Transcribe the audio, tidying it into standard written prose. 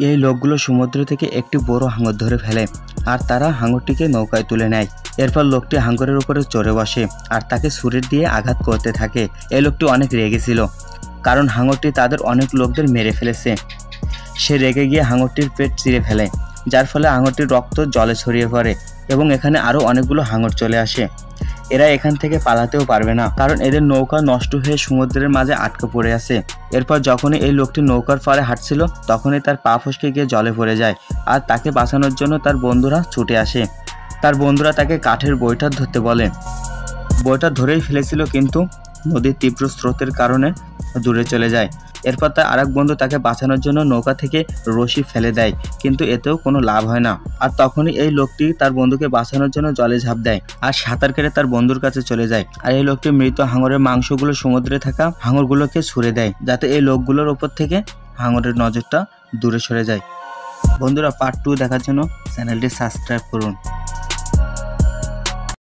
এই লোকগুলো সমুদ্র থেকে একটি বড় হাঙর ধরে ফেলে আর তারা হাঙরটিকে নৌকায় তুলে নেয়। এরপর লোকটি হাঙরের উপরে চড়ে বসে আর তাকে ছুরি দিয়ে আঘাত করতে থাকে। এই লোকটি অনেক রেগেছিল, কারণ হাঙরটি তাদের অনেক লোকদের মেরে ফেলেছে। সে রেগে গিয়ে হাঙরটির পেট চিরে ফেলে, যার ফলে হাঙরটির রক্ত জলে ছড়িয়ে পড়ে এবং এখানে আরও অনেকগুলো হাঙর চলে আসে। এরা এখান থেকে পালাতেও পারবে না, কারণ এদের নৌকা নষ্ট হয়ে সমুদ্রের মাঝে আটকে পড়ে আছে। এরপর যখনই এই লোকটি নৌকার পাড়ে হাঁটছিল, তখনই তার পা ফসকে গিয়ে জলে পড়ে যায় আর তাকে বাঁচানোর জন্য তার বন্ধুরা ছুটে আসে। তার বন্ধুরা তাকে কাঠের বইটা ধরতে বলে। বইটা ধরেই ফেলেছিল, কিন্তু নদীর তীব্র স্রোতের কারণে দূরে চলে যায়। এরপর তার আরেক বন্ধু তাকে বাঁচানোর জন্য নৌকা থেকে রশি ফেলে দেয়, কিন্তু এতেও কোনো লাভ হয় না। আর তখনই এই লোকটি তার বন্ধুকে বাঁচানোর জন্য জলে ঝাঁপ দেয় আর সাঁতার কেটে তার বন্ধুর কাছে চলে যায়। আর এই লোকটি মৃত হাঙরের মাংসগুলো সমুদ্রে থাকা হাঙরগুলোকে ছুঁড়ে দেয়, যাতে এই লোকগুলোর ওপর থেকে হাঙরের নজরটা দূরে সরে যায়। বন্ধুরা, পার্ট 2 দেখার জন্য চ্যানেলটি সাবস্ক্রাইব করুন।